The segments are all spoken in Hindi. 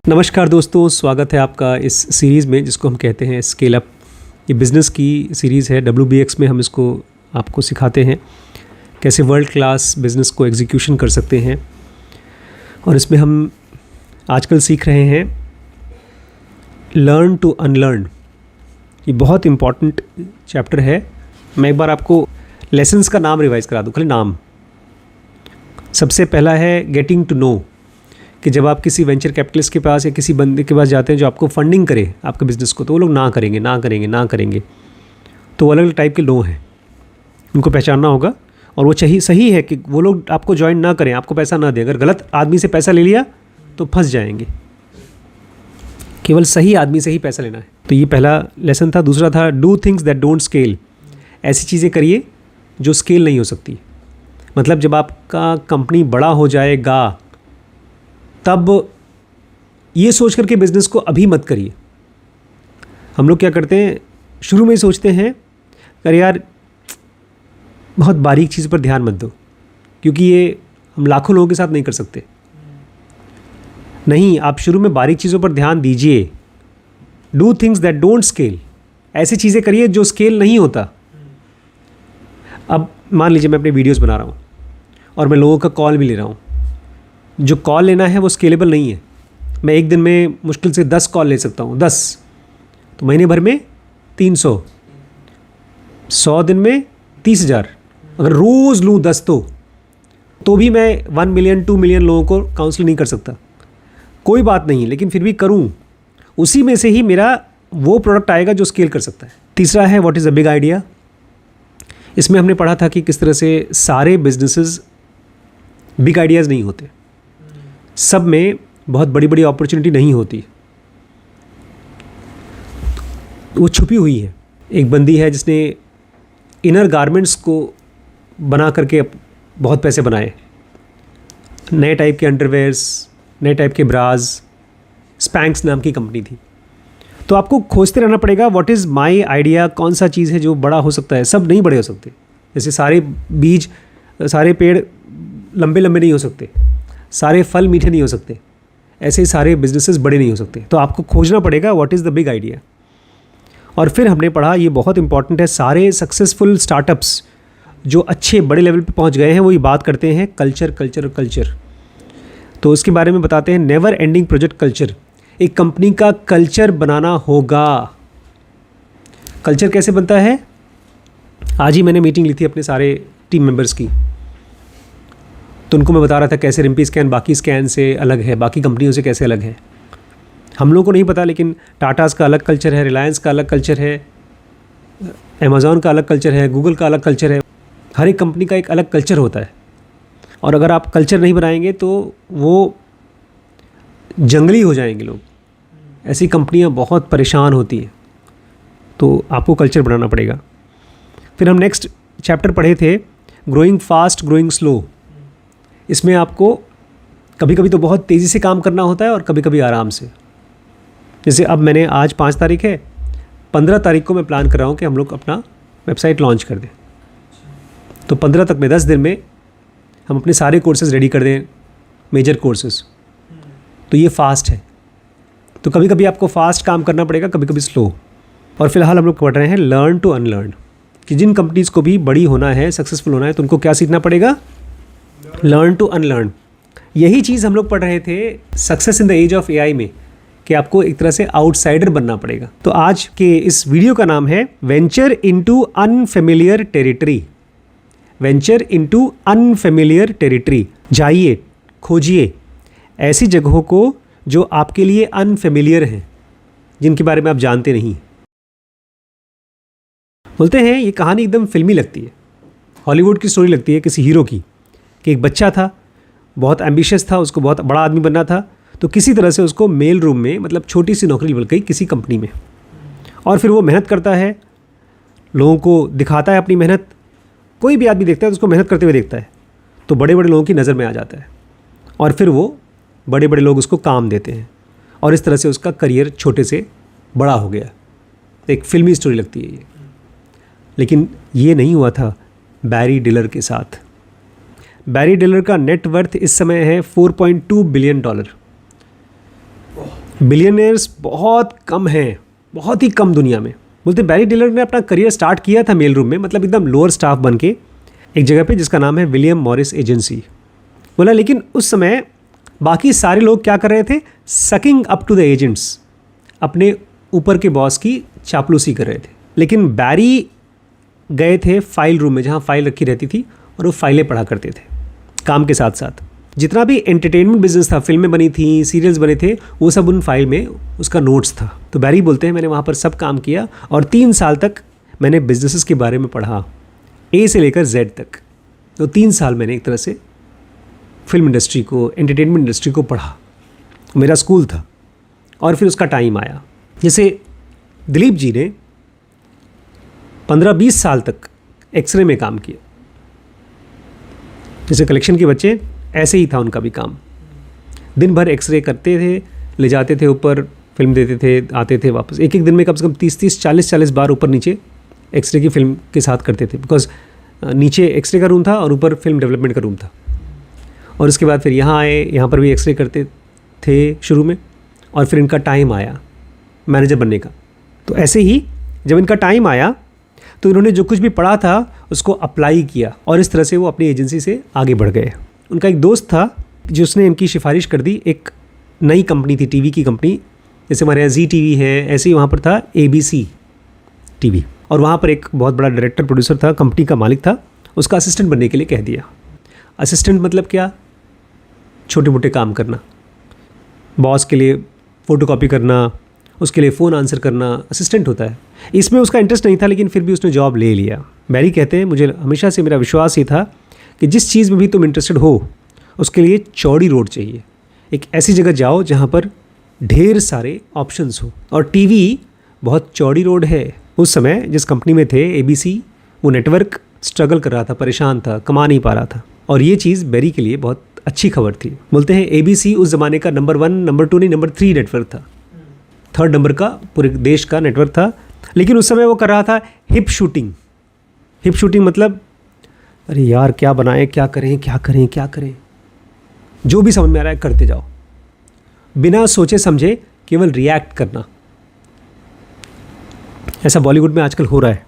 नमस्कार दोस्तों, स्वागत है आपका इस सीरीज़ में जिसको हम कहते हैं स्केल अप। ये बिज़नेस की सीरीज़ है। WBX में हम इसको आपको सिखाते हैं कैसे वर्ल्ड क्लास बिज़नेस को एग्जीक्यूशन कर सकते हैं। और इसमें हम आजकल सीख रहे हैं लर्न टू अनलर्न। ये बहुत इम्पॉर्टेंट चैप्टर है। मैं एक बार आपको लेसन्स का नाम रिवाइज़ करा दूँ, खाली नाम। सबसे पहला है गेटिंग टू नो, कि जब आप किसी वेंचर कैपिटलिस्ट के पास या किसी बंदे के पास जाते हैं जो आपको फंडिंग करे आपके बिज़नेस को, तो वो लोग ना करेंगे। तो अलग अलग टाइप के लोग हैं, उनको पहचानना होगा। और वो सही है कि वो लोग आपको ज्वाइन ना करें, आपको पैसा ना दें। अगर गलत आदमी से पैसा ले लिया तो फंस जाएंगे। केवल सही आदमी से ही पैसा लेना है। तो ये पहला लेसन था। दूसरा था do things that don't scale. ऐसी चीज़ें करिए जो स्केल नहीं हो सकती। मतलब जब आपका कंपनी बड़ा हो जाएगा तब ये सोच करके बिज़नेस को अभी मत करिए। हम लोग क्या करते हैं, शुरू में ही सोचते हैं अरे यार बहुत बारीक चीज़ पर ध्यान मत दो, क्योंकि ये हम लाखों लोगों के साथ नहीं कर सकते। नहीं, आप शुरू में बारीक चीज़ों पर ध्यान दीजिए। Do things that don't scale. ऐसी चीज़ें करिए जो स्केल नहीं होता। अब मान लीजिए मैं अपने वीडियोस बना रहा हूँ और मैं लोगों का कॉल भी ले रहा हूँ। जो कॉल लेना है वो स्केलेबल नहीं है। मैं एक दिन में मुश्किल से 10 कॉल ले सकता हूँ, 10। तो महीने भर में 300, 100 दिन में 30,000। अगर रोज़ लूँ 10 तो भी मैं 1 मिलियन 2 मिलियन लोगों को काउंसिल नहीं कर सकता। कोई बात नहीं, लेकिन फिर भी करूँ, उसी में से ही मेरा वो प्रोडक्ट आएगा जो स्केल कर सकता है। तीसरा है what is a big idea. इसमें हमने पढ़ा था कि किस तरह से सारे बिजनेसेस बिग आइडियाज़ नहीं होते, सब में बहुत बड़ी बड़ी अपॉर्चुनिटी नहीं होती, वो छुपी हुई है। एक बंदी है जिसने इनर गारमेंट्स को बना करके बहुत पैसे बनाए। नए टाइप के अंडरवेयर्स, नए टाइप के ब्राज, स्पैंक्स नाम की कंपनी थी। तो आपको खोजते रहना पड़ेगा व्हाट इज़ माय आइडिया, कौन सा चीज़ है जो बड़ा हो सकता है। सब नहीं बड़े हो सकते। जैसे सारे पेड़ लंबे लंबे नहीं हो सकते, सारे फल मीठे नहीं हो सकते, ऐसे ही सारे बिजनेसेस बड़े नहीं हो सकते। तो आपको खोजना पड़ेगा what is the big idea. और फिर हमने पढ़ा, ये बहुत इंपॉर्टेंट है, सारे सक्सेसफुल स्टार्टअप्स जो अच्छे बड़े लेवल पे पहुंच गए हैं वो ये बात करते हैं कल्चर। तो इसके बारे में बताते हैं नेवर एंडिंग प्रोजेक्ट कल्चर। एक कंपनी का कल्चर बनाना होगा। कल्चर कैसे बनता है? आज ही मैंने मीटिंग ली थी अपने सारे टीम मेंबर्स की, तो उनको मैं बता रहा था कैसे रिम्पी स्कैन बाकी स्कैन से अलग है, बाकी कंपनियों से कैसे अलग है। हम लोगों को नहीं पता, लेकिन टाटास का अलग कल्चर है, रिलायंस का अलग कल्चर है, अमेज़ॉन का अलग कल्चर है, गूगल का अलग कल्चर है। हर एक कंपनी का एक अलग कल्चर होता है। और अगर आप कल्चर नहीं बनाएंगे तो वो जंगली हो जाएंगे लोग। ऐसी कंपनियां बहुत परेशान होती हैं। तो आपको कल्चर बनाना पड़ेगा। फिर हम नेक्स्ट चैप्टर पढ़े थे ग्रोइंग फास्ट, ग्रोइंग स्लो। इसमें आपको कभी कभी तो बहुत तेज़ी से काम करना होता है और कभी कभी आराम से। जैसे अब मैंने आज 5 तारीख है, 15 तारीख को मैं प्लान कर रहा हूँ कि हम लोग अपना वेबसाइट लॉन्च कर दें। तो 15 तक में 10 दिन में हम अपने सारे कोर्सेज रेडी कर दें, मेजर कोर्सेज। तो ये फास्ट है। तो कभी कभी आपको फास्ट काम करना पड़ेगा, कभी कभी स्लो। और फिलहाल हम लोग पढ़ रहे हैं लर्न टू अनलर्न, कि जिन कंपनीज़ को भी बड़ी होना है, सक्सेसफुल होना है, तो उनको क्या सीखना पड़ेगा? Learn to unlearn. यही चीज़ हम लोग पढ़ रहे थे success in the age of AI में, कि आपको एक तरह से आउटसाइडर बनना पड़ेगा। तो आज के इस वीडियो का नाम है venture into unfamiliar territory. Venture into unfamiliar territory. जाइए, खोजिए ऐसी जगहों को जो आपके लिए अनफेमिलियर हैं, जिनके बारे में आप जानते नहीं। बोलते हैं ये कहानी एकदम फिल्मी लगती है, हॉलीवुड की स्टोरी लगती है किसी हीरो की, कि एक बच्चा था, बहुत एम्बिशियस था, उसको बहुत बड़ा आदमी बनना था। तो किसी तरह से उसको मेल रूम में, मतलब छोटी सी नौकरी मिल गई किसी कंपनी में। और फिर वो मेहनत करता है, लोगों को दिखाता है अपनी मेहनत। कोई भी आदमी देखता है तो उसको मेहनत करते हुए देखता है, तो बड़े बड़े लोगों की नज़र में आ जाता है। और फिर वो बड़े बड़े लोग उसको काम देते हैं, और इस तरह से उसका करियर छोटे से बड़ा हो गया। एक फिल्मी स्टोरी लगती है ये। लेकिन ये नहीं हुआ था बैरी डिलर के साथ। बैरी डिलर का नेट वर्थ इस समय है $4.2 बिलियन। बिलियनियर्स बहुत कम हैं, बहुत ही कम दुनिया में। बोलते बैरी टेलर ने अपना करियर स्टार्ट किया था मेल रूम में, मतलब एकदम लोअर स्टाफ बन के एक जगह पे जिसका नाम है विलियम मॉरिस एजेंसी। बोला लेकिन उस समय बाकी सारे लोग क्या कर रहे थे, sucking up to the agents, अपने ऊपर के बॉस की चापलूसी कर रहे थे। लेकिन बैरी गए थे फाइल रूम में जहाँ फाइल रखी रहती थी और वो फाइलें पढ़ा करते थे काम के साथ साथ। जितना भी एंटरटेनमेंट बिजनेस था, फिल्में बनी थी, सीरियल्स बने थे, वो सब उन फाइल में उसका नोट्स था। तो बैरी बोलते हैं मैंने वहाँ पर सब काम किया और 3 साल तक मैंने बिजनेसेस के बारे में पढ़ा, ए से लेकर जेड तक। तो 3 साल मैंने एक तरह से फिल्म इंडस्ट्री को, एंटरटेनमेंट इंडस्ट्री को पढ़ा, मेरा स्कूल था। और फिर उसका टाइम आया। जैसे दिलीप जी ने 15-20 साल तक एक्सरे में काम किया, जैसे कलेक्शन के बच्चे, ऐसे ही था उनका भी काम। दिन भर एक्सरे करते थे, ले जाते थे ऊपर, फिल्म देते थे, आते थे वापस। एक एक दिन में कम से कम 30-30, 40-40 बार ऊपर नीचे एक्सरे की फिल्म के साथ करते थे, बिकॉज नीचे एक्सरे का रूम था और ऊपर फिल्म डेवलपमेंट का रूम था। और उसके बाद फिर यहाँ आए, यहाँ पर भी एक्सरे करते थे शुरू में, और फिर इनका टाइम आया मैनेजर बनने का। तो ऐसे ही जब इनका टाइम आया तो इन्होंने जो कुछ भी पढ़ा था उसको अप्लाई किया और इस तरह से वो अपनी एजेंसी से आगे बढ़ गए। उनका एक दोस्त था जिसने इनकी सिफारिश कर दी, एक नई कंपनी थी, टीवी की कंपनी, जैसे हमारे यहाँ जी टीवी है, ऐसे ही वहाँ पर था ABC टीवी। और वहाँ पर एक बहुत बड़ा डायरेक्टर प्रोड्यूसर था, कंपनी का मालिक था, उसका असिस्टेंट बनने के लिए कह दिया। असिस्टेंट मतलब क्या, छोटे मोटे काम करना, बॉस के लिए फ़ोटोकॉपी करना, उसके लिए फ़ोन आंसर करना, असिस्टेंट होता है। इसमें उसका इंटरेस्ट नहीं था लेकिन फिर भी उसने जॉब ले लिया। बैरी कहते हैं मुझे हमेशा से मेरा विश्वास ये था कि जिस चीज़ में भी तुम इंटरेस्टेड हो उसके लिए चौड़ी रोड चाहिए। एक ऐसी जगह जाओ जहाँ पर ढेर सारे ऑप्शंस हो, और टीवी बहुत चौड़ी रोड है। उस समय जिस कंपनी में थे ABC, वो नेटवर्क स्ट्रगल कर रहा था, परेशान था, कमा नहीं पा रहा था, और ये चीज़ बैरी के लिए बहुत अच्छी खबर थी। बोलते हैं ABC उस ज़माने का नंबर 1, नंबर 2 नहीं, नंबर 3 नेटवर्क था, 3rd नंबर का पूरे देश का नेटवर्क था। लेकिन उस समय वो कर रहा था हिप शूटिंग। हिप शूटिंग मतलब अरे यार क्या बनाएं, क्या करें, क्या करें, क्या करें, जो भी समझ में आ रहा है करते जाओ, बिना सोचे समझे केवल रिएक्ट करना। ऐसा बॉलीवुड में आजकल हो रहा है।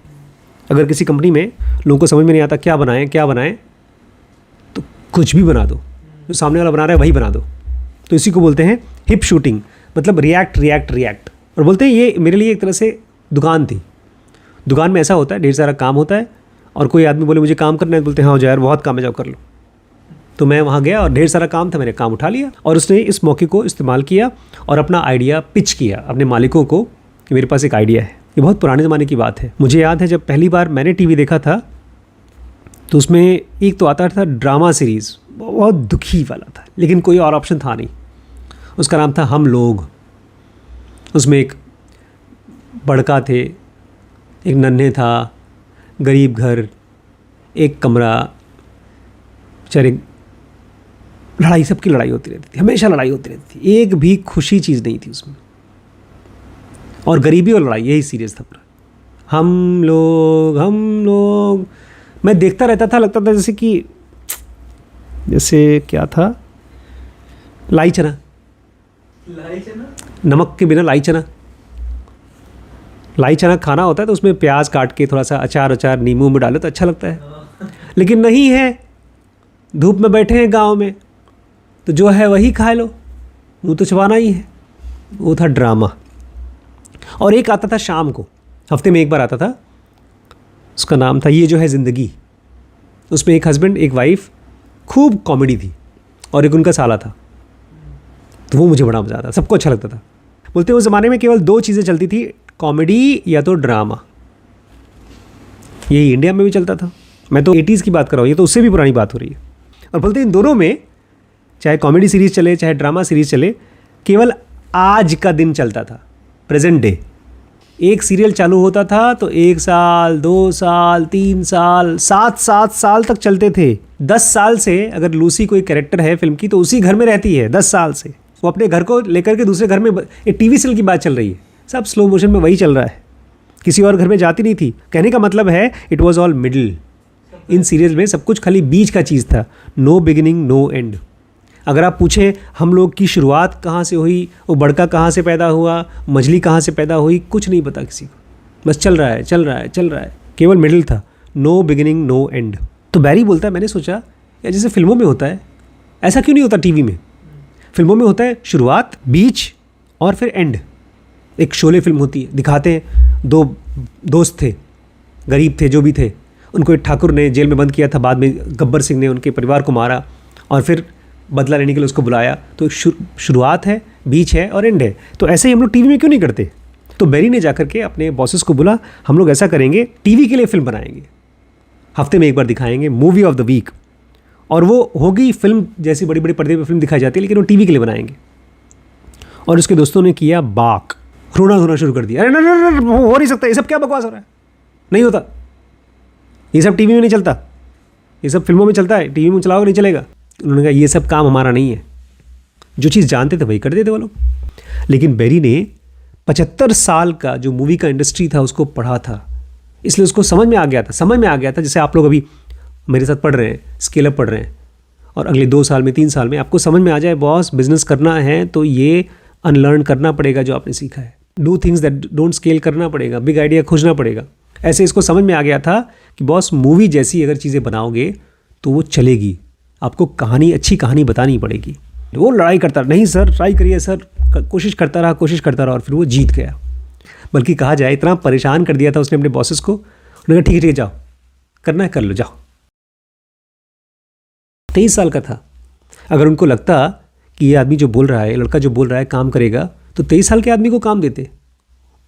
अगर किसी कंपनी में लोगों को समझ में नहीं आता क्या बनाएं क्या बनाएं, तो कुछ भी बना दो, जो सामने वाला बना रहा है वही बना दो। तो इसी को बोलते हैं हिप शूटिंग, मतलब रिएक्ट रिएक्ट रिएक्ट। और बोलते हैं ये मेरे लिए एक तरह से दुकान थी। दुकान में ऐसा होता है, ढेर सारा काम होता है, और कोई आदमी बोले मुझे काम करना है, बोलते हैं हाँ यार बहुत काम है, जाओ कर लो। तो मैं वहाँ गया और ढेर सारा काम था, मैंने काम उठा लिया, और उसने इस मौके को इस्तेमाल किया और अपना आइडिया पिच किया अपने मालिकों को कि मेरे पास एक आइडिया है। ये बहुत पुराने ज़माने की बात है। मुझे याद है जब पहली बार मैंने टीवी देखा था तो उसमें एक तो आता था ड्रामा सीरीज़, बहुत दुखी वाला था, लेकिन कोई और ऑप्शन था नहीं। उसका नाम था हम लोग। उसमें एक बड़का थे, एक नन्हे था, गरीब घर, एक कमरा, बेचारे, लड़ाई, सबकी लड़ाई होती रहती थी, हमेशा लड़ाई होती रहती थी, एक भी खुशी चीज़ नहीं थी उसमें, और गरीबी और लड़ाई, यही सीरियस था पूरा। हम लोग मैं देखता रहता था, लगता था जैसे क्या था, लाई चना, नमक के बिना लाई चना खाना होता है, तो उसमें प्याज काट के थोड़ा सा अचार नींबू में डालो तो अच्छा लगता है। लेकिन नहीं है, धूप में बैठे हैं गांव में, तो जो है वही खा लो, मुँह तो चबाना ही है। वो था ड्रामा। और एक आता था शाम को, हफ्ते में एक बार आता था, उसका नाम था ये जो है ज़िंदगी। उसमें एक हस्बैंड एक वाइफ, खूब कॉमेडी थी, और एक उनका साला था। तो वो मुझे बड़ा मज़ा आता, सबको अच्छा लगता था। बोलते हैं उस ज़माने में केवल 2 चीज़ें चलती थी, कॉमेडी या तो ड्रामा। यही इंडिया में भी चलता था। मैं तो 80s की बात कर रहा हूँ, ये तो उससे भी पुरानी बात हो रही है। और बोलते हैं इन दोनों में, चाहे कॉमेडी सीरीज़ चले चाहे ड्रामा सीरीज़ चले, केवल आज का दिन चलता था, प्रेजेंट डे। एक सीरियल चालू होता था तो 1 साल, 2 साल, 3 साल, 7 साल तक चलते थे। 10 साल से अगर लूसी कोई कैरेक्टर है फिल्म की, तो उसी घर में रहती है 10 साल से। वो अपने घर को लेकर के दूसरे घर में, ये टीवी सीरियल की बात चल रही है, सब स्लो मोशन में वही चल रहा है, किसी और घर में जाती नहीं थी। कहने का मतलब है it was all middle. In serial में सब कुछ खाली बीच का चीज़ था, नो बिगिनिंग नो एंड। अगर आप पूछें हम लोग की शुरुआत कहाँ से हुई, वो बड़का कहाँ से पैदा हुआ, मछली कहाँ से पैदा हुई, कुछ नहीं पता किसी को, बस चल रहा है चल रहा है चल रहा है, केवल मिडिल था, नो बिगिनिंग नो एंड। तो बैरी बोलता है मैंने सोचा यार जैसे फिल्मों में होता है ऐसा क्यों नहीं होता टीवी में। फिल्मों में होता है शुरुआत, बीच और फिर एंड। एक शोले फिल्म होती है, दिखाते हैं दो दोस्त थे, गरीब थे जो भी थे, उनको एक ठाकुर ने जेल में बंद किया था, बाद में गब्बर सिंह ने उनके परिवार को मारा और फिर बदला लेने के लिए उसको बुलाया। तो एक शुरुआत है, बीच है और एंड है। तो ऐसे ही हम लोग टीवी में क्यों नहीं करते। तो बैरी ने जाकर के अपने बॉसेस को बोला हम लोग ऐसा करेंगे, टीवी के लिए फिल्म बनाएंगे, हफ्ते में एक बार दिखाएंगे, मूवी ऑफ द वीक। और वो होगी फिल्म जैसी बड़ी बड़ी पर्दे पे फिल्म दिखाई जाती है, लेकिन वो टीवी के लिए बनाएंगे। और उसके दोस्तों ने किया बाक, रोना धोना शुरू कर दिया, अरे ना हो नहीं सकता, ये सब क्या बकवास हो रहा है, नहीं होता, ये सब टीवी में नहीं चलता, ये सब फिल्मों में चलता है, टीवी में चलाओगे नहीं चलेगा। उन्होंने कहा ये सब काम हमारा नहीं है। जो चीज़ जानते थे वही कर देते वो लोग। लेकिन बैरी ने 75 साल का जो मूवी का इंडस्ट्री था उसको पढ़ा था, इसलिए उसको समझ में आ गया था, जैसे आप लोग अभी मेरे साथ पढ़ रहे हैं, स्केल अप पढ़ रहे हैं, और अगले 2 साल में 3 साल में आपको समझ में आ जाए बॉस बिजनेस करना है तो ये अनलर्न करना पड़ेगा जो आपने सीखा है, do things that don't scale करना पड़ेगा, बिग आइडिया खोजना पड़ेगा। ऐसे इसको समझ में आ गया था कि बॉस मूवी जैसी अगर चीज़ें बनाओगे तो वो चलेगी, आपको कहानी, अच्छी कहानी बतानी पड़ेगी। वो लड़ाई करता रहा, नहीं सर ट्राई करिए सर, कोशिश करता रहा और फिर वो जीत गया। बल्कि कहा जाए इतना परेशान कर दिया था उसने अपने बॉसेस को, उन्होंने कहा ठीक है जाओ, करना है कर लो जाओ। 23 साल का था। अगर उनको लगता कि ये आदमी जो बोल रहा है, लड़का जो बोल रहा है काम करेगा, तो 23 साल के आदमी को काम देते।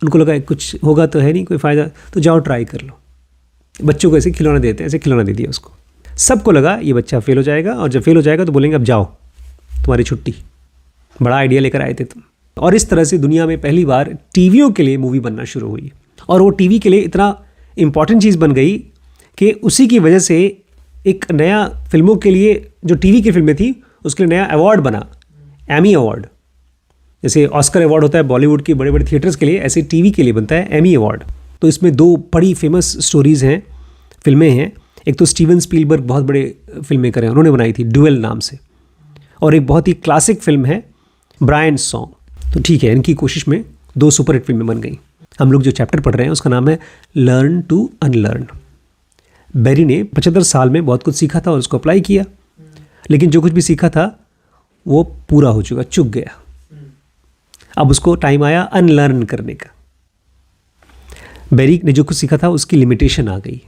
उनको लगा कुछ होगा तो है नहीं कोई फ़ायदा, तो जाओ ट्राई कर लो। बच्चों को ऐसे खिलौना देते हैं, ऐसे खिलौना दे दिया उसको। सबको लगा ये बच्चा फेल हो जाएगा, और जब फेल हो जाएगा तो बोलेंगे अब जाओ तुम्हारी छुट्टी, बड़ा आइडिया लेकर आए थे तुम। और इस तरह से दुनिया में पहली बार टीवियों के लिए मूवी बनना शुरू हुई, और वो टीवी के लिए इतना इम्पॉर्टेंट चीज़ बन गई कि उसी की वजह से एक नया फिल्मों के लिए, जो टीवी की फिल्में थी उसके लिए नया अवार्ड बना, एमी अवार्ड। जैसे ऑस्कर अवार्ड होता है बॉलीवुड की बड़े बड़े थिएटर्स के लिए, ऐसे टीवी के लिए बनता है एमी अवार्ड। तो इसमें 2 बड़ी फेमस स्टोरीज़ हैं, फिल्में हैं। एक तो स्टीवन स्पीलबर्ग बहुत बड़े फिल्म मेकर हैं, उन्होंने बनाई थी ड्यूएल नाम से, और एक बहुत ही क्लासिक फिल्म है ब्रायन सॉन्ग। तो ठीक है, इनकी कोशिश में 2 सुपरहिट फिल्में बन गई। हम लोग जो चैप्टर पढ़ रहे हैं उसका नाम है लर्न टू अनलर्न। बैरी ने 75 साल में बहुत कुछ सीखा था और उसको अप्लाई किया, लेकिन जो कुछ भी सीखा था वो पूरा हो चुका, चुक गया। अब उसको टाइम आया अनलर्न करने का। बैरी ने जो कुछ सीखा था उसकी लिमिटेशन आ गई,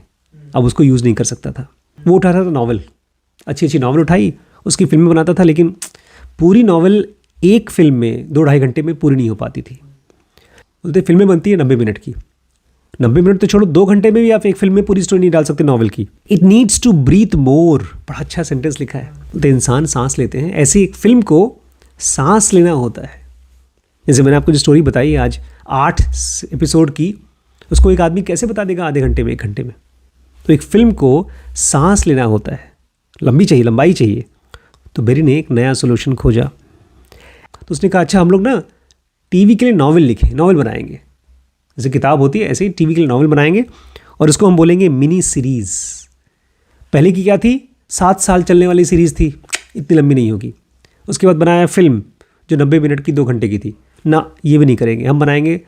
अब उसको यूज़ नहीं कर सकता था। वो उठा रहा था नॉवल, अच्छी अच्छी नॉवल उठाई, उसकी फिल्में बनाता था, लेकिन पूरी नॉवल एक फिल्म में 2-2.5 घंटे में पूरी नहीं हो पाती थी। बोलते फिल्में बनती है 90 मिनट की, 90 मिनट तो छोड़ो, 2 घंटे में भी आप एक फिल्म में पूरी स्टोरी नहीं डाल सकते नॉवल की। इट नीड्स टू ब्रीथ मोर, बड़ा अच्छा सेंटेंस लिखा है। तो इंसान सांस लेते हैं, ऐसी एक फिल्म को सांस लेना होता है। जैसे मैंने आपको जो स्टोरी बताई आज 8 एपिसोड की, उसको एक आदमी कैसे बता देगा आधे घंटे में, 1 घंटे में। तो एक फिल्म को सांस लेना होता है, लंबी चाहिए, लंबाई चाहिए। तो बैरी ने एक नया सोल्यूशन खोजा। तो उसने कहा अच्छा हम लोग ना टीवी के लिए नॉवल लिखें, नॉवल बनाएंगे, जैसे किताब होती है ऐसे ही टीवी के लिए नॉवल बनाएंगे, और उसको हम बोलेंगे मिनी सीरीज़। पहले की क्या थी, 7 साल चलने वाली सीरीज़ थी, इतनी लंबी नहीं होगी। उसके बाद बनाया फिल्म जो 90 मिनट की 2 घंटे की थी ना, ये भी नहीं करेंगे, हम बनाएंगे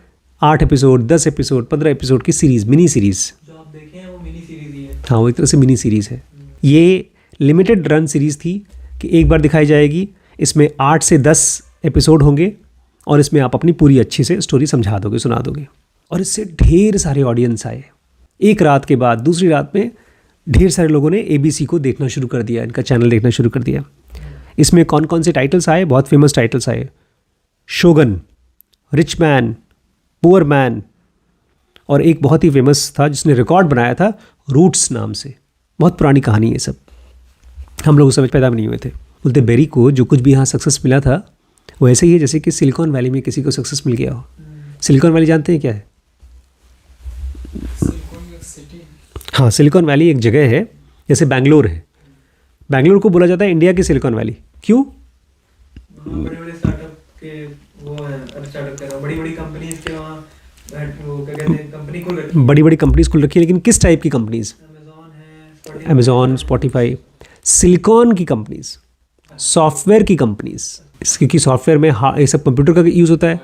8 एपिसोड, 10 एपिसोड, 15 एपिसोड की सीरीज़, मिनी सीरीज़। जो आप देखें वो मिनी सीरीज़ ही है। हाँ, वो एक तरह से मिनी सीरीज़ है। ये लिमिटेड रन सीरीज़ थी कि एक बार दिखाई जाएगी, इसमें 8 से 10 एपिसोड होंगे, और इसमें आप अपनी पूरी अच्छी से स्टोरी समझा दोगे, सुना दोगे। और इससे ढेर सारे ऑडियंस आए। एक रात के बाद दूसरी रात में ढेर सारे लोगों ने ABC को देखना शुरू कर दिया, इनका चैनल देखना शुरू कर दिया। इसमें कौन कौन से टाइटल्स आए, बहुत फेमस टाइटल्स आए, शोगन, रिच मैन, पुअर मैन, और एक बहुत ही फेमस था जिसने रिकॉर्ड बनाया था रूट्स नाम से। बहुत पुरानी कहानी है सब, हम लोग उस समय पैदा भी नहीं हुए थे। बोलते बैरी को जो कुछ भी यहाँ सक्सेस मिला था वो ऐसे ही है जैसे कि सिलिकॉन वैली में किसी को सक्सेस मिल गया हो। सिलिकॉन वैली जानते हैं क्या है? हाँ, सिलिकॉन वैली एक जगह है, जैसे बेंगलोर है। बेंगलोर को बोला जाता है इंडिया की सिलिकॉन वैली। क्यों? बड़े-बड़े स्टार्टअप के वो है, स्टार्टअप कर रहा, बड़ी-बड़ी कंपनीज के वहाँ वो क्या कहते हैं, कंपनी खोल रखी है। बड़ी-बड़ी कंपनीज खोल रखी है, लेकिन किस टाइप की कंपनीज? अमेज़न है, अमेज़न, स्पॉटिफाई, सिलिकॉन की कंपनीज। सॉफ्टवेयर की कंपनीज, क्योंकि सॉफ्टवेयर में ये सब कंप्यूटर का यूज़ होता है,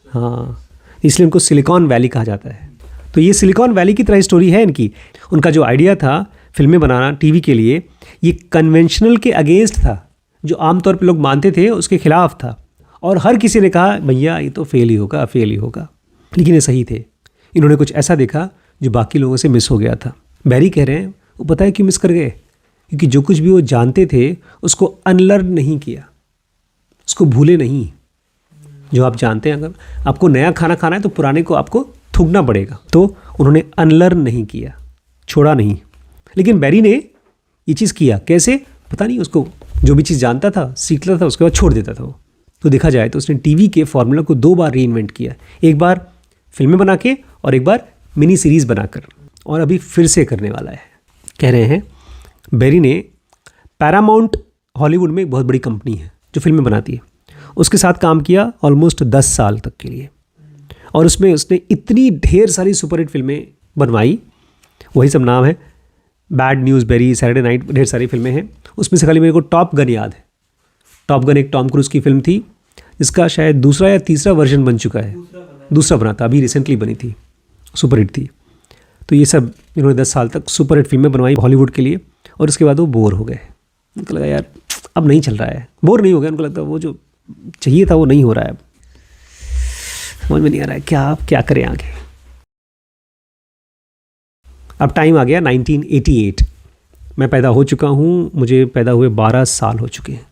हाँ, इसलिए उनको सिलिकॉन वैली कहा जाता है। तो ये सिलिकॉन वैली की तरह स्टोरी है इनकी। उनका जो आइडिया था फिल्में बनाना टीवी के लिए, ये कन्वेंशनल के अगेंस्ट था, जो आमतौर पे लोग मानते थे उसके खिलाफ था, और हर किसी ने कहा भैया ये तो फेल ही होगा, फेल ही होगा, लेकिन ये सही थे। इन्होंने कुछ ऐसा देखा जो बाकी लोगों से मिस हो गया था। बैरी कह रहे हैं वो पता है क्यों मिस कर गए, क्योंकि जो कुछ भी वो जानते थे उसको अनलर्न नहीं किया, उसको भूले नहीं। जो आप जानते हैं, अगर आपको नया खाना खाना है तो पुराने को आपको थूकना पड़ेगा, तो उन्होंने अनलर्न नहीं किया, छोड़ा नहीं। लेकिन बैरी ने ये चीज़ किया, कैसे पता नहीं, उसको जो भी चीज़ जानता था सीखता था, उसके बाद छोड़ देता था वो। तो देखा जाए तो उसने टीवी के फॉर्मूला को 2 बार रीइन्वेंट किया, एक बार फिल्में बना के और एक बार मिनी सीरीज़ बनाकर, और अभी फिर से करने वाला है। कह रहे हैं बैरी ने पैरामाउंट हॉलीवुड में एक बहुत बड़ी कंपनी है जो फिल्में बनाती है, उसके साथ काम किया ऑलमोस्ट 10 साल तक के लिए, और उसमें उसने इतनी ढेर सारी सुपरहिट फिल्में बनवाई। वही सब नाम है, Bad News Berry, Saturday Night, ढेर सारी फिल्में हैं। उसमें से खाली मेरे को टॉप गन याद है। टॉप गन एक टॉम क्रूज़ की फिल्म थी, जिसका शायद दूसरा या तीसरा वर्जन बन चुका है, दूसरा बना था, अभी रिसेंटली बनी थी, सुपरहिट थी। तो ये सब इन्होंने 10 साल तक सुपरहिट फिल्में बनवाई हॉलीवुड के लिए, और उसके बाद वो बोर हो गए। उनको लगा यार अब नहीं चल रहा है, बोर नहीं हो गया, उनको लगता वो जो चाहिए था वो नहीं हो रहा है, अब समझ में नहीं आ रहा है क्या करें आगे। अब टाइम आ गया 1988, मैं पैदा हो चुका हूँ, मुझे पैदा हुए 12 साल हो चुके हैं,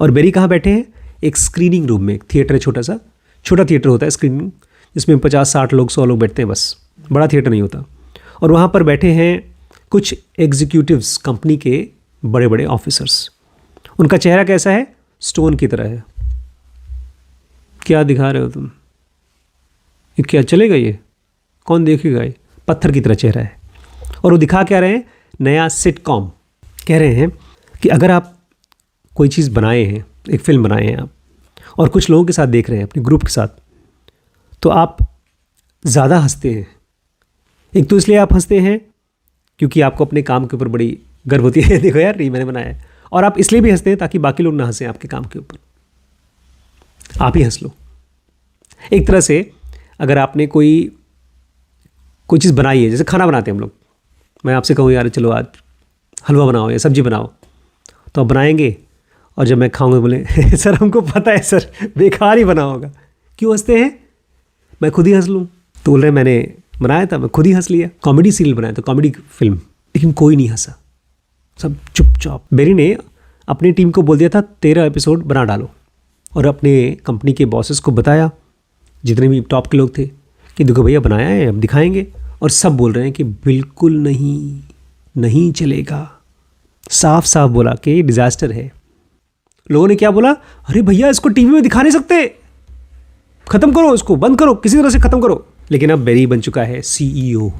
और बेरी कहाँ बैठे हैं, एक स्क्रीनिंग रूम में। एक थिएटर है, छोटा थिएटर होता है स्क्रीनिंग, जिसमें 50-60 लोग 100 लोग बैठते हैं, बस, बड़ा थिएटर नहीं होता। और वहाँ पर बैठे हैं कुछ एग्जीक्यूटिव्स, कंपनी के बड़े बड़े ऑफिसर्स। उनका चेहरा कैसा है, स्टोन की तरह है। क्या दिखा रहे हो तुम, ये क्या चलेगा, ये कौन देखेगा, ये पत्थर की तरह चेहरा है। और वो दिखा क्या रहे हैं, नया सिटकॉम। कह रहे हैं कि अगर आप कोई चीज़ बनाए हैं, एक फिल्म बनाए हैं आप, और कुछ लोगों के साथ देख रहे हैं, अपने ग्रुप के साथ, तो आप ज़्यादा हंसते हैं। एक तो इसलिए आप हंसते हैं क्योंकि आपको अपने काम के ऊपर बड़ी गर्व होती है, देखो यार ये मैंने बनाया है। और आप इसलिए भी हंसते हैं ताकि बाकी लोग ना हंसें आपके काम के ऊपर, आप ही हंस लो। एक तरह से अगर आपने कोई चीज़ बनाई है, जैसे खाना बनाते हैं हम लोग, मैं आपसे कहूँ यार चलो आज हलवा बनाओ या सब्जी बनाओ, तो आप बनाएंगे, और जब मैं खाऊंगा बोले सर हमको पता है सर बेकार ही बना होगा। क्यों हंसते हैं, मैं खुद ही हंस लूँ। तो बोल रहे मैंने बनाया था, मैं खुद ही हंस लिया। कॉमेडी सीरियल बनाया था, कॉमेडी फिल्म, लेकिन कोई नहीं हंसा, सब चुपचाप। बेरी ने अपनी टीम को बोल दिया था 13 एपिसोड बना डालो, और अपने कंपनी के बॉसेस को बताया, जितने भी टॉप के लोग थे, कि देखो भैया बनाया है, अब दिखाएंगे। और सब बोल रहे हैं कि बिल्कुल नहीं चलेगा, साफ साफ बोला कि ये डिज़ास्टर है। लोगों ने क्या बोला, अरे भैया इसको टीवी में दिखा नहीं सकते, ख़त्म करो इसको, बंद करो, किसी तरह से ख़त्म करो। लेकिन अब बेरी बन चुका है CEO,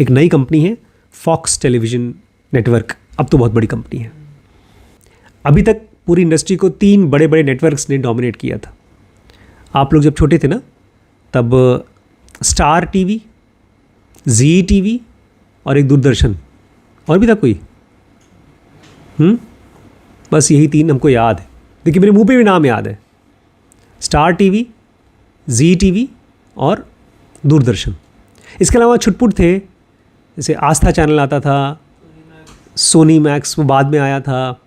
एक नई कंपनी है फॉक्स टेलीविज़न नेटवर्क, अब तो बहुत बड़ी कंपनी है। अभी तक पूरी इंडस्ट्री को 3 बड़े बड़े नेटवर्क्स ने डोमिनेट किया था। आप लोग जब छोटे थे ना, तब स्टार टीवी, जी टीवी और एक दूरदर्शन, और भी था कोई, बस यही 3 हमको याद है। देखिए मेरे मुंह पे भी नाम याद है, स्टार टीवी, जी टीवी और दूरदर्शन। इसके अलावा छुटपुट थे, जैसे आस्था चैनल आता था, सोनी मैक्स वो बाद में आया था,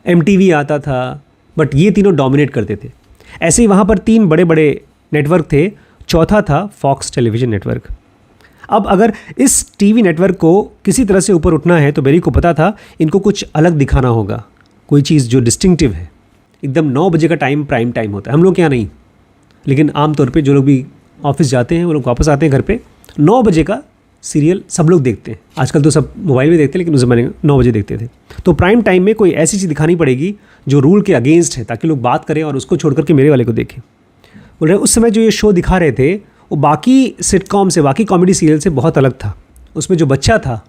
MTV आता था, बट ये तीनों डोमिनेट करते थे। ऐसे ही वहाँ पर 3 बड़े बड़े नेटवर्क थे, चौथा था फॉक्स टेलीविज़न नेटवर्क। अब अगर इस टीवी नेटवर्क को किसी तरह से ऊपर उठना है, तो बेरी को पता था इनको कुछ अलग दिखाना होगा, कोई चीज़ जो डिस्टिंक्टिव है। एकदम 9 बजे का टाइम प्राइम टाइम होता है, हम लोग क्या नहीं, लेकिन आमतौर पे जो लोग भी ऑफिस जाते हैं वो लोग वापस आते हैं घर पे, 9 बजे का सीरियल सब लोग देखते हैं। आजकल तो सब मोबाइल में देखते हैं, लेकिन उस ज़माने में 9 बजे देखते थे। तो प्राइम टाइम में कोई ऐसी चीज़ दिखानी पड़ेगी जो रूल के अगेंस्ट है, ताकि लोग बात करें और उसको छोड़ करके मेरे वाले को देखें। बोल रहे उस समय जो ये शो दिखा रहे थे वो बाकी सिटकॉम से, बाकी कॉमेडी सीरियल से बहुत अलग था। उसमें जो बच्चा था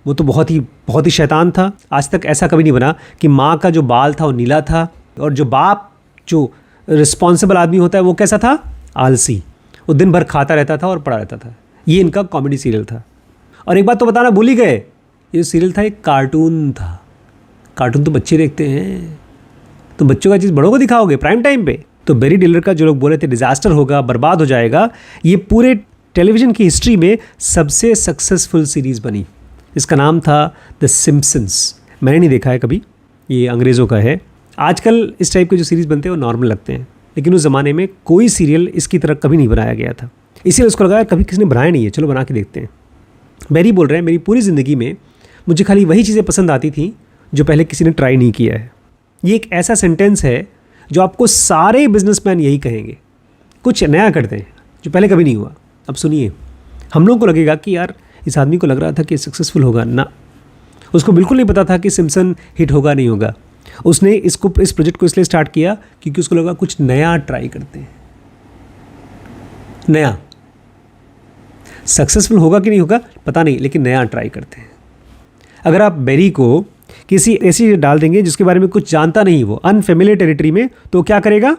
वो तो बहुत ही शैतान था। आज तक ऐसा कभी नहीं बना कि माँ का जो बाल था वो नीला था, और जो बाप जो रिस्पॉन्सिबल आदमी होता है वो कैसा था, आलसी, वो दिन भर खाता रहता था और पड़ा रहता था। ये इनका कॉमेडी सीरियल था। और एक बात तो बताना भूल ही गए, ये सीरियल था एक कार्टून था। कार्टून तो बच्चे देखते हैं, तो बच्चों का चीज़ बड़ों को दिखाओगे प्राइम टाइम पे? तो बेरी डीलर का जो लोग बोले थे डिजास्टर होगा, बर्बाद हो जाएगा, ये पूरे टेलीविज़न की हिस्ट्री में सबसे सक्सेसफुल सीरीज़ बनी। इसका नाम था द सिम्पसन्स। मैंने नहीं देखा है कभी, ये अंग्रेज़ों का है। आजकल इस टाइप के जो सीरीज़ बनते हैं वो नॉर्मल लगते हैं, लेकिन उस ज़माने में कोई सीरियल इसकी तरह कभी नहीं बनाया गया था, इसीलिए उसको लगा कभी किसी ने बनाया नहीं है, चलो बना के देखते हैं। बेरी बोल रहे हैं मेरी पूरी ज़िंदगी में मुझे खाली वही चीज़ें पसंद आती थी जो पहले किसी ने ट्राई नहीं किया है। ये एक ऐसा सेंटेंस है जो आपको सारे बिजनेसमैन यही कहेंगे, कुछ नया करते हैं जो पहले कभी नहीं हुआ। अब सुनिए, हम लोगों को लगेगा कि यार इस आदमी को लग रहा था कि सक्सेसफुल होगा ना, उसको बिल्कुल नहीं पता था कि सिम्पसन हिट होगा नहीं होगा। उसने इस प्रोजेक्ट को इसलिए स्टार्ट किया क्योंकि उसको लगा कुछ नया ट्राई करते हैं, नया। सक्सेसफुल होगा कि नहीं होगा पता नहीं, लेकिन नया ट्राई करते हैं। अगर आप बेरी को किसी ऐसी डाल देंगे जिसके बारे में कुछ जानता नहीं, वो अनफेमिलियर टेरिटरी में, तो क्या करेगा?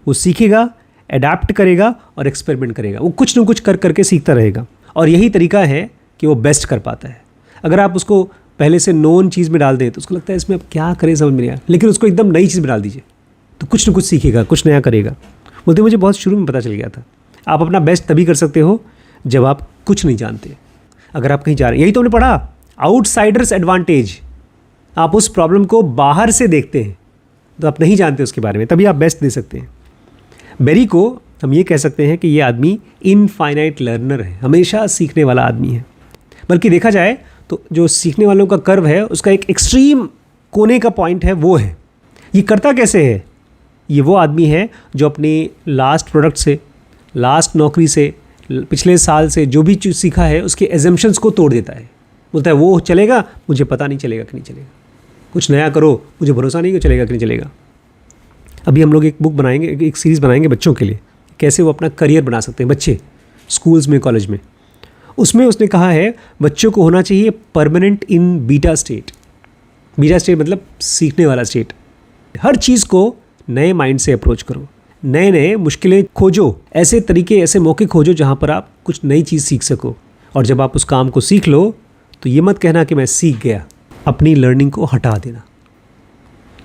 वो सीखेगा, अडैप्ट करेगा और एक्सपेरिमेंट करेगा। वो कुछ न कुछ कर करके सीखता रहेगा, और यही तरीका है कि वो बेस्ट कर पाता है। अगर आप उसको पहले से नोन चीज़ में डाल दें तो उसको लगता है इसमें अब क्या करें समझ में नहीं आया, लेकिन उसको एकदम नई चीज़ में डाल दीजिए तो कुछ न कुछ सीखेगा, कुछ नया करेगा। बोलते मुझे बहुत शुरू में पता चल गया था। आप अपना बेस्ट तभी कर सकते हो जब आप कुछ नहीं जानते। अगर आप कहीं जा रहे हैं, यही तो हमने पढ़ा, आउटसाइडर्स एडवांटेज। आप उस प्रॉब्लम को बाहर से देखते हैं तो आप नहीं जानते उसके बारे में, तभी आप बेस्ट दे सकते हैं। बेरी को हम ये कह सकते हैं कि ये आदमी इनफाइनाइट लर्नर है, हमेशा सीखने वाला आदमी है। बल्कि देखा जाए तो जो सीखने वालों का कर्व है उसका एक एक्सट्रीम कोने का पॉइंट है, वो है। ये करता कैसे है? ये वो आदमी है जो अपनी लास्ट प्रोडक्ट से, लास्ट नौकरी से, पिछले साल से जो भी चीज़ सीखा है उसके एजम्पशंस को तोड़ देता है। बोलता है वो चलेगा, मुझे पता नहीं चलेगा कि नहीं चलेगा, कुछ नया करो, मुझे भरोसा नहीं कि चलेगा कि नहीं चलेगा। अभी हम लोग एक बुक बनाएंगे, एक सीरीज़ बनाएंगे बच्चों के लिए, कैसे वो अपना करियर बना सकते हैं बच्चे स्कूल्स में, कॉलेज में। उसमें उसने कहा है बच्चों को होना चाहिए परमानेंट इन बीटा स्टेट। बीटा स्टेट मतलब सीखने वाला स्टेट। हर चीज़ को नए माइंड से अप्रोच करो, नए नए मुश्किलें खोजो, ऐसे तरीके, ऐसे मौके खोजो जहाँ पर आप कुछ नई चीज़ सीख सको। और जब आप उस काम को सीख लो तो ये मत कहना कि मैं सीख गया, अपनी लर्निंग को हटा देना,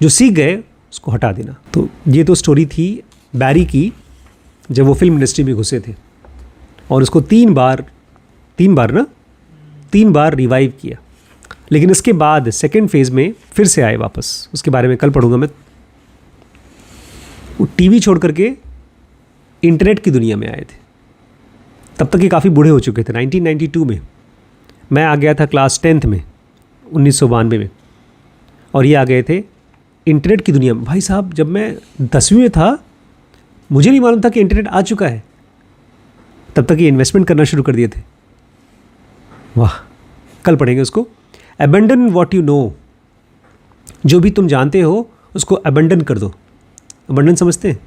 जो सीख गए उसको हटा देना। तो ये तो स्टोरी थी बैरी की, जब वो फिल्म इंडस्ट्री में घुसे थे और उसको तीन बार रिवाइव किया। लेकिन इसके बाद सेकेंड फेज़ में फिर से आए वापस, उसके बारे में कल पढ़ूंगा मैं। वो टीवी छोड़ करके इंटरनेट की दुनिया में आए थे। तब तक ये काफ़ी बूढ़े हो चुके थे। 1992 में मैं आ गया था क्लास 10th में, 1992 में, और ये आ गए थे इंटरनेट की दुनिया में। भाई साहब, जब मैं 10वीं में था मुझे नहीं मालूम था कि इंटरनेट आ चुका है। तब तक ये इन्वेस्टमेंट करना शुरू कर दिए थे। वाह, कल पढ़ेंगे उसको। अबेंडन व्हाट यू नो, जो भी तुम जानते हो उसको अबेंडन कर दो। अबेंडन समझते हैं?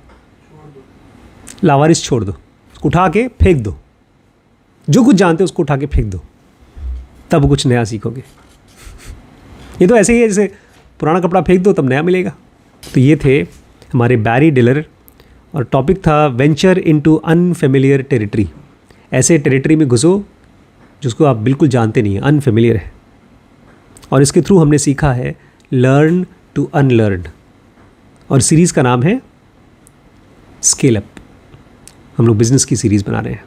लावारिस छोड़ दो, उसको उठा के फेंक दो। जो कुछ जानते हो उसको उठा के फेंक दो, तब कुछ नया सीखोगे। ये तो ऐसे ही है जैसे पुराना कपड़ा फेंक दो तब नया मिलेगा। तो ये थे हमारे बैरी डिलर, और टॉपिक था वेंचर इनटू अनफेमिलियर टेरिटरी। ऐसे टेरिटरी में घुसो जिसको आप बिल्कुल जानते नहीं हैं, अनफेमिलियर है। और इसके थ्रू हमने सीखा है लर्न टू अनलर्न, और सीरीज़ का नाम है स्केल अप। हम लोग बिजनेस की सीरीज़ बना रहे हैं।